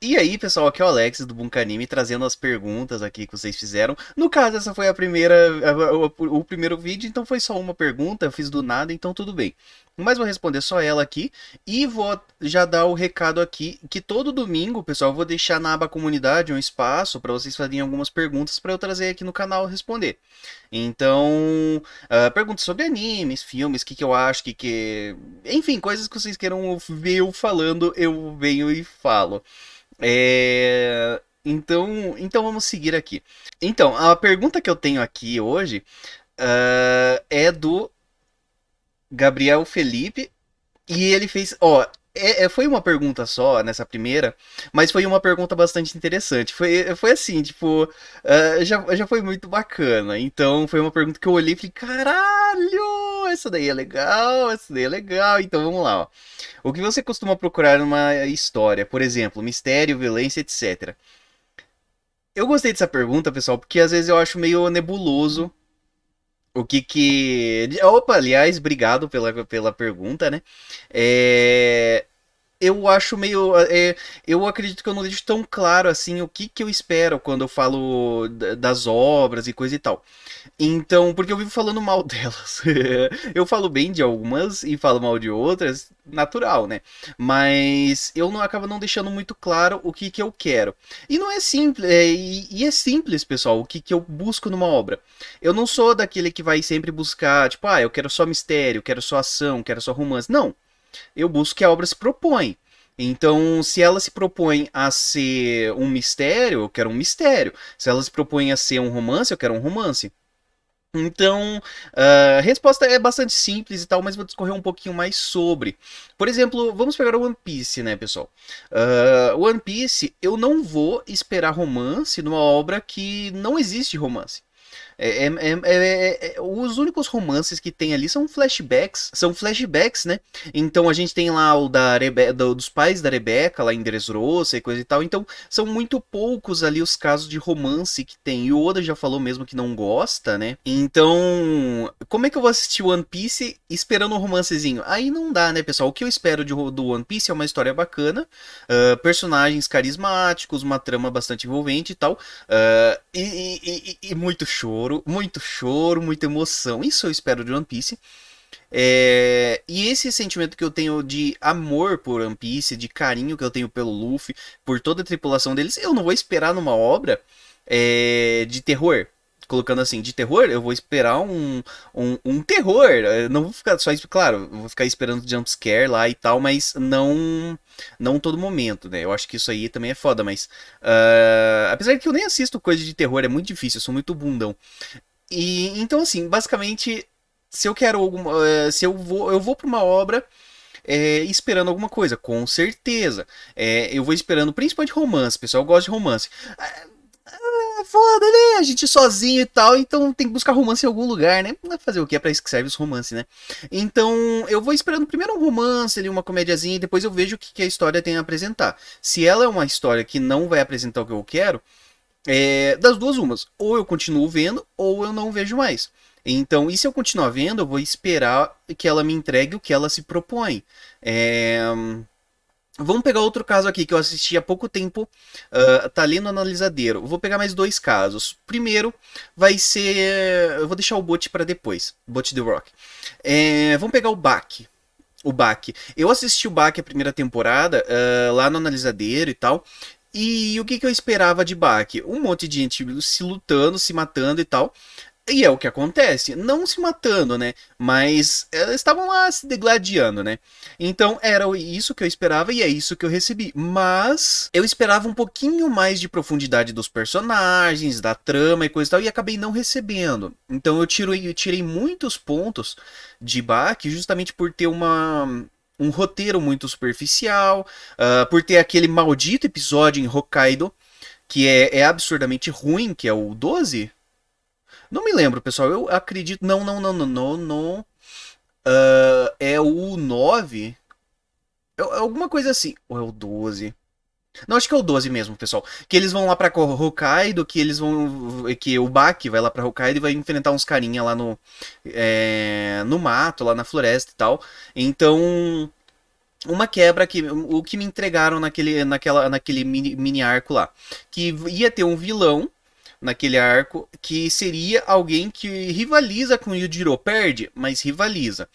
E aí, pessoal, aqui é o Alex do Bunkanime trazendo as perguntas aqui que vocês fizeram. No caso, essa foi a primeira, o primeiro vídeo, então foi só uma pergunta, eu fiz do nada, então tudo bem. Mas vou responder só ela aqui e vou já dar o recado aqui que todo domingo, pessoal, eu vou deixar na aba comunidade um espaço para vocês fazerem algumas perguntas para eu trazer aqui no canal e responder. Então, perguntas sobre animes, filmes, o que eu acho, enfim, coisas que vocês queiram ver eu falando, eu venho e falo. Então vamos seguir aqui. Então, a pergunta que eu tenho aqui hoje é do Gabriel Felipe. E ele fez. Ó, foi uma pergunta só nessa primeira, mas foi uma pergunta bastante interessante. Foi assim, tipo, já foi muito bacana. Então foi uma pergunta que eu olhei e falei: caralho, essa daí é legal, essa daí é legal. Então vamos lá, ó. O que você costuma procurar numa história? Por exemplo, mistério, violência, etc. Eu gostei dessa pergunta, pessoal, porque às vezes eu acho meio nebuloso o que. Opa, aliás, obrigado pela pergunta, né? É, eu acho meio. Eu acredito que eu não deixo tão claro assim o que eu espero quando eu falo das obras e coisa e tal. Então, porque eu vivo falando mal delas. Eu falo bem de algumas e falo mal de outras, natural, né? Mas eu não acabo não deixando muito claro o que eu quero. E não é simples, e é simples, pessoal, o que eu busco numa obra. Eu não sou daquele que vai sempre buscar, tipo, eu quero só mistério, quero só ação, quero só romance. Não, eu busco que a obra se propõe. Então, se ela se propõe a ser um mistério, eu quero um mistério. Se ela se propõe a ser um romance, eu quero um romance. Então, a resposta é bastante simples e tal, mas vou discorrer um pouquinho mais sobre. Por exemplo, vamos pegar o One Piece, né, pessoal? One Piece, eu não vou esperar romance numa obra que não existe romance. Os únicos romances que tem ali são flashbacks, né? Então a gente tem lá o dos pais da Rebeca, lá em Dressrosa e coisa e tal. Então são muito poucos ali os casos de romance que tem. E o Oda já falou mesmo que não gosta, né? Então, como é que eu vou assistir One Piece esperando um romancezinho? Aí não dá, né, pessoal? O que eu espero do One Piece é uma história bacana, personagens carismáticos, uma trama bastante envolvente e tal. E muito choro, muita emoção. Isso eu espero de One Piece. E esse sentimento que eu tenho de amor por One Piece, de carinho que eu tenho pelo Luffy, por toda a tripulação deles, eu não vou esperar numa obra de terror. Colocando assim, de terror, eu vou esperar um terror. Eu não vou ficar só, claro, eu vou ficar esperando jumpscare lá e tal, mas não todo momento, né? Eu acho que isso aí também é foda, mas apesar que eu nem assisto coisa de terror, é muito difícil, eu sou muito bundão. E então assim, basicamente, se eu quero alguma, se eu vou para uma obra esperando alguma coisa, com certeza. Eu vou esperando, principalmente romance, pessoal, eu gosto de romance. É foda, né? A gente sozinho e tal, então tem que buscar romance em algum lugar, né? Fazer o que? É pra isso que serve os romances, né? Então eu vou esperando primeiro um romance ali, uma comédiazinha, e depois eu vejo o que a história tem a apresentar. Se ela é uma história que não vai apresentar o que eu quero, das duas umas. Ou eu continuo vendo, ou eu não vejo mais. Então, e se eu continuar vendo, eu vou esperar que ela me entregue o que ela se propõe. É... Vamos pegar outro caso aqui que eu assisti há pouco tempo, tá ali no analisadeiro. Vou pegar mais dois casos. Primeiro vai ser. Eu vou deixar o bot para depois. Bot The Rock. Vamos pegar o Bach. O Bach. Eu assisti o Bach a primeira temporada, lá no analisadeiro e tal. E o que eu esperava de Bach? Um monte de gente se lutando, se matando e tal. E é o que acontece, não se matando, né? Mas elas estavam lá se degladiando, né? Então era isso que eu esperava e é isso que eu recebi. Mas eu esperava um pouquinho mais de profundidade dos personagens, da trama e coisa e tal, e acabei não recebendo. Então eu tirei muitos pontos de Bach justamente por ter um roteiro muito superficial, por ter aquele maldito episódio em Hokkaido, que é absurdamente ruim, que é o 12. Não me lembro, pessoal. Eu acredito. Não. É o 9. É alguma coisa assim. Ou é o 12? Não, acho que é o 12 mesmo, pessoal. Que eles vão lá pra Hokkaido, que eles vão. Que o Baki vai lá pra Hokkaido e vai enfrentar uns carinha lá no mato, lá na floresta e tal. Então. uma quebra que o que me entregaram naquele mini arco lá, que ia ter um vilão naquele arco que seria alguém que rivaliza com o Yujiro, perde, mas rivaliza.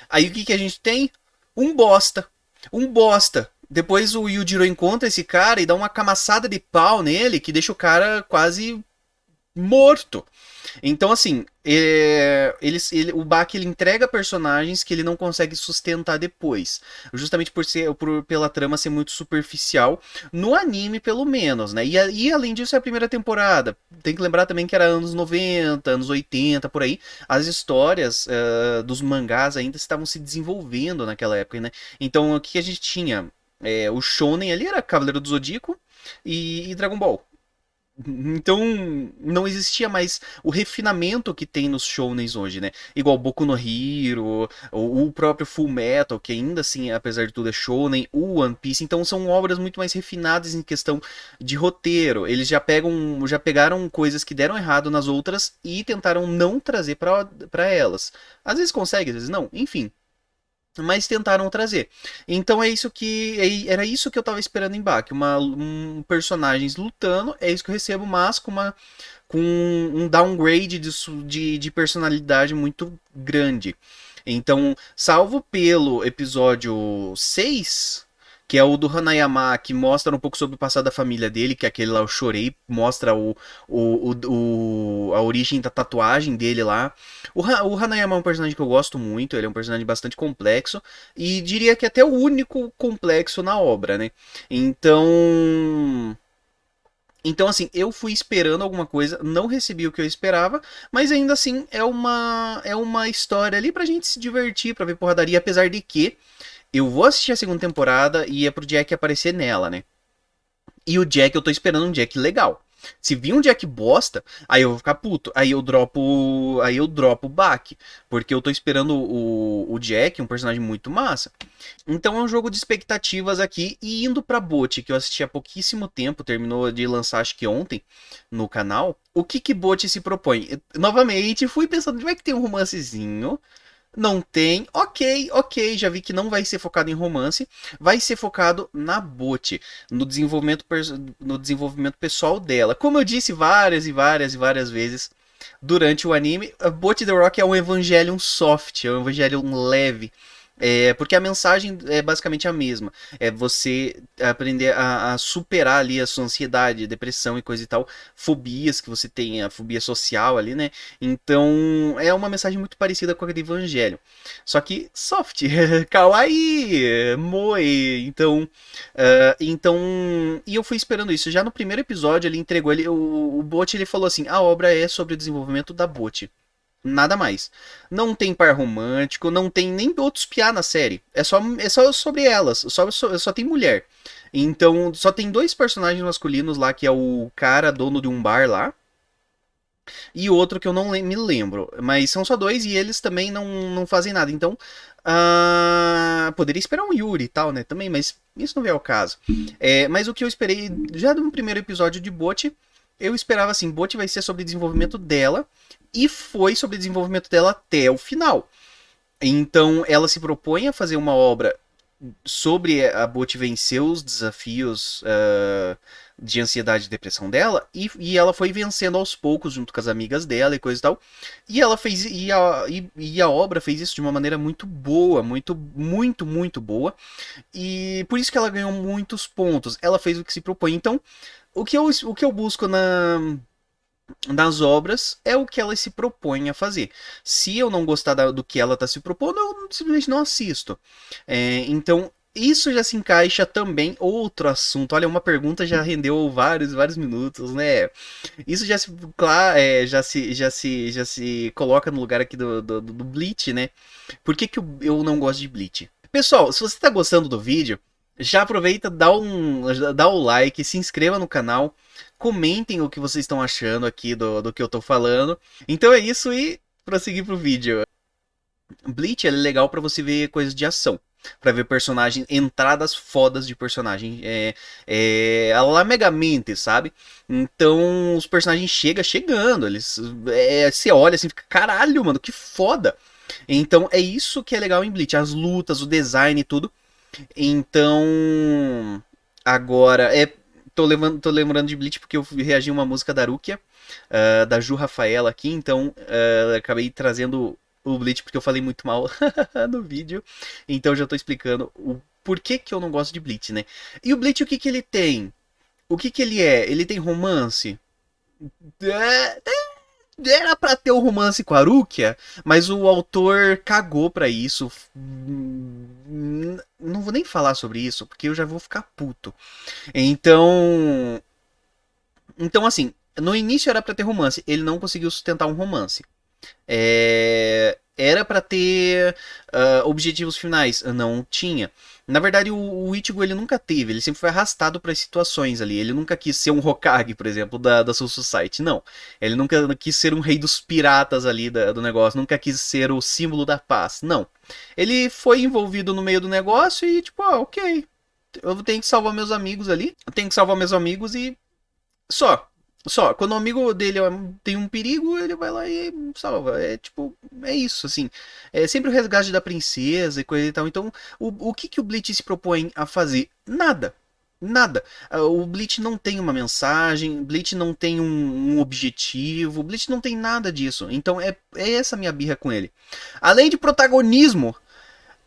Aí o que a gente tem? Um bosta. Um bosta. Depois o Yujiro encontra esse cara e dá uma camaçada de pau nele que deixa o cara quase morto. Então, assim, o Baki ele entrega personagens que ele não consegue sustentar depois. Justamente pela trama ser muito superficial. No anime, pelo menos, né? E além disso, é a primeira temporada. Tem que lembrar também que era anos 90, anos 80, por aí. As histórias dos mangás ainda estavam se desenvolvendo naquela época, né? Então, o que a gente tinha? O Shonen ali era Cavaleiro do Zodíaco e Dragon Ball. Então, não existia mais o refinamento que tem nos shounens hoje, né? Igual Boku no Hero, o próprio Full Metal, que ainda assim, apesar de tudo, é shounen, o One Piece. Então, são obras muito mais refinadas em questão de roteiro. Eles já pegaram coisas que deram errado nas outras e tentaram não trazer pra elas. Às vezes consegue, às vezes não. Enfim, mas tentaram trazer. Então era isso que eu tava esperando em Baki, personagens lutando, é isso que eu recebo, mas com um downgrade de personalidade muito grande. Então, salvo pelo episódio 6, que é o do Hanayama, que mostra um pouco sobre o passado da família dele, que é aquele lá eu chorei, mostra a origem da tatuagem dele lá. O Hanayama é um personagem que eu gosto muito, ele é um personagem bastante complexo, e diria que até o único complexo na obra, né? Então, assim, eu fui esperando alguma coisa, não recebi o que eu esperava, mas ainda assim é uma história ali pra gente se divertir, pra ver porradaria, apesar de que eu vou assistir a segunda temporada e é pro Jack aparecer nela, né? E o Jack, eu tô esperando um Jack legal. Se vir um Jack bosta, aí eu vou ficar puto. Aí eu dropo o Baki. Porque eu tô esperando o Jack, um personagem muito massa. Então é um jogo de expectativas aqui. E indo pra Bot, que eu assisti há pouquíssimo tempo, terminou de lançar acho que ontem no canal. O que Bot se propõe? Novamente, fui pensando, vai que tem um romancezinho. Não tem. Ok, ok. Já vi que não vai ser focado em romance. Vai ser focado na Bot, no desenvolvimento pessoal dela. Como eu disse várias e várias e várias vezes durante o anime, a Bot The Rock é um Evangelion soft, é um Evangelion leve. Porque a mensagem é basicamente a mesma. É você aprender a superar ali a sua ansiedade, depressão e coisa e tal. Fobias que você tem, a fobia social ali, né? Então é uma mensagem muito parecida com a do Evangelho. Só que soft, kawaii, moe. Então. E eu fui esperando isso. Já no primeiro episódio ele entregou, o Bot ele falou assim: a obra é sobre o desenvolvimento da Bot. Nada mais. Não tem par romântico, não tem nem outros piá na série. É só sobre elas. Só tem mulher. Então, só tem dois personagens masculinos lá, que é o cara dono de um bar lá. E outro que eu não me lembro. Mas são só dois e eles também não fazem nada. Então, poderia esperar um Yuri e tal, né? Também, mas isso não é o caso. Mas o que eu esperei já no primeiro episódio de Bot, eu esperava assim: Bot vai ser sobre o desenvolvimento dela. E foi sobre o desenvolvimento dela até o final. Então, ela se propõe a fazer uma obra sobre a Bot vencer os desafios de ansiedade e depressão dela, e ela foi vencendo aos poucos junto com as amigas dela e coisa e tal. E ela fez e a obra fez isso de uma maneira muito boa, muito muito muito boa. E por isso que ela ganhou muitos pontos. Ela fez o que se propõe. Então, o que eu busco nas obras é o que ela se propõe a fazer. Se eu não gostar do que ela está se propondo, eu simplesmente não assisto. Então, isso já se encaixa também outro assunto. Olha, uma pergunta já rendeu vários, vários minutos, né? Isso já se coloca no lugar aqui do Bleach, né? Por que eu não gosto de Bleach? Pessoal, se você está gostando do vídeo, já aproveita, dá o like, se inscreva no canal, comentem o que vocês estão achando aqui do que eu tô falando. Então é isso e prosseguir pro vídeo. Bleach é legal pra você ver coisas de ação. Pra ver personagens, entradas fodas de personagem. A la Megamente, sabe? Então os personagens chegando. Você olha assim, fica, caralho, mano, que foda. Então é isso que é legal em Bleach. As lutas, o design e tudo. Então, agora, tô lembrando de Bleach porque eu reagi a uma música da Rukia, da Ju Rafaela aqui, então acabei trazendo o Bleach porque eu falei muito mal no vídeo, então já tô explicando o porquê que eu não gosto de Bleach, né? E o Bleach, o que que ele tem? O que que ele é? Ele tem romance? É, era pra ter um romance com a Rukia, mas o autor cagou pra isso. Não vou nem falar sobre isso, porque eu já vou ficar puto. Então, assim, no início era pra ter romance, ele não conseguiu sustentar um romance. Era pra ter objetivos finais, não tinha. Na verdade, o Ichigo ele nunca teve, ele sempre foi arrastado para situações ali. Ele nunca quis ser um Hokage, por exemplo, da Soul Society, não. Ele nunca quis ser um rei dos piratas ali do negócio, nunca quis ser o símbolo da paz, não. Ele foi envolvido no meio do negócio e, tipo, ok, eu tenho que salvar meus amigos ali, eu tenho que salvar meus amigos e só. Só. Quando o amigo dele tem um perigo, ele vai lá e salva. É tipo, é isso, assim. É sempre o resgate da princesa e coisa e tal. Então, o que, que o Bleach se propõe a fazer? Nada. Nada. O Bleach não tem uma mensagem, Bleach não tem um objetivo, Bleach não tem nada disso. Então é essa minha birra com ele. Além de protagonismo,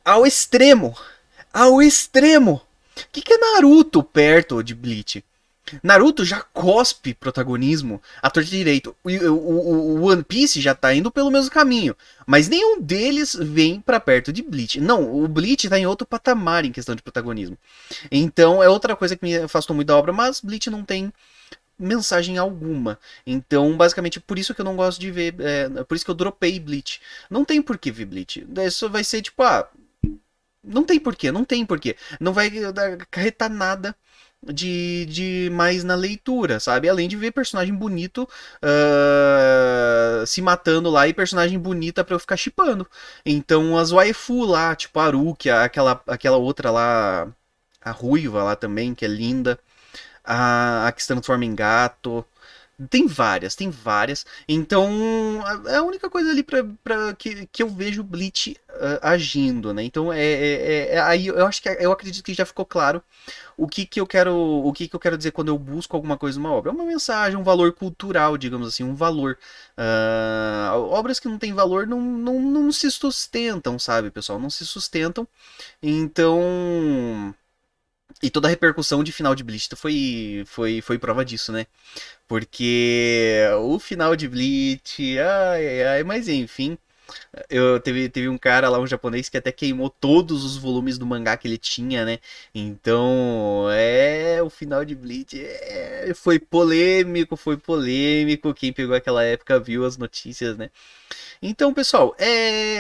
ao extremo. Ao extremo. O que, que é Naruto perto de Bleach? Naruto já cospe protagonismo à torta direito. O One Piece já tá indo pelo mesmo caminho. Mas nenhum deles vem pra perto de Bleach. Não, o Bleach tá em outro patamar em questão de protagonismo. Então é outra coisa que me afastou muito da obra, mas Bleach não tem mensagem alguma. Então, basicamente, por isso que eu não gosto de ver. Por isso que eu dropei Bleach. Não tem por que ver Bleach. Isso vai ser tipo, não tem porquê, não tem porquê. Não vai acarretar nada de mais na leitura, sabe? Além de ver personagem bonito se matando lá e personagem bonita pra eu ficar chipando. Então as waifu lá, tipo a Aruki, aquela outra lá, a ruiva lá também, que é linda, a que se transforma em gato. Tem várias, tem várias. Então, é a única coisa ali que eu vejo Bleach agindo, né? Então, aí eu acho que eu acredito que já ficou claro o que eu quero dizer quando eu busco alguma coisa numa obra. É uma mensagem, um valor cultural, digamos assim, um valor. Obras que não têm valor não se sustentam, sabe, pessoal? Não se sustentam. Então, e toda a repercussão de final de Bleach foi prova disso, né? Porque o final de Bleach, ai, ai, ai, mas enfim, teve um cara lá, um japonês, que até queimou todos os volumes do mangá que ele tinha, né? Então, o final de Bleach foi polêmico, foi polêmico. Quem pegou aquela época viu as notícias, né? Então, pessoal,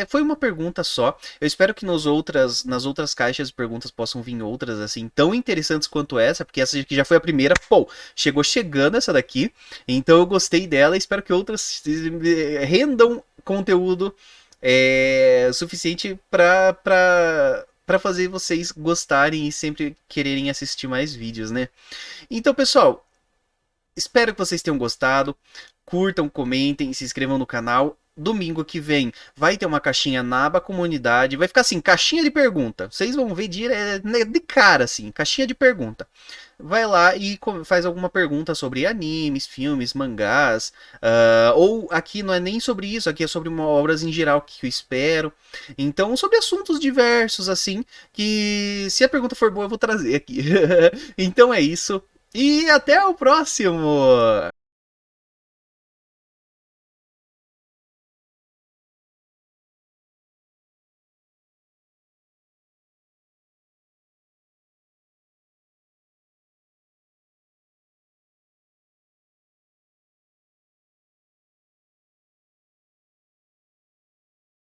foi uma pergunta só. Eu espero que nas outras caixas de perguntas possam vir outras, assim, tão interessantes quanto essa, porque essa aqui já foi a primeira. Pô, chegou chegando essa daqui. Então eu gostei dela e espero que outras rendam conteúdo suficiente para fazer vocês gostarem e sempre quererem assistir mais vídeos, né? Então, pessoal, espero que vocês tenham gostado. Curtam, comentem, se inscrevam no canal. Domingo que vem vai ter uma caixinha na aba comunidade. Vai ficar assim, caixinha de pergunta. Vocês vão ver de cara, assim, caixinha de pergunta. Vai lá e faz alguma pergunta sobre animes, filmes, mangás. Ou aqui não é nem sobre isso, aqui é sobre obras em geral que eu espero. Então, sobre assuntos diversos, assim, que se a pergunta for boa eu vou trazer aqui. Então é isso. E até o próximo!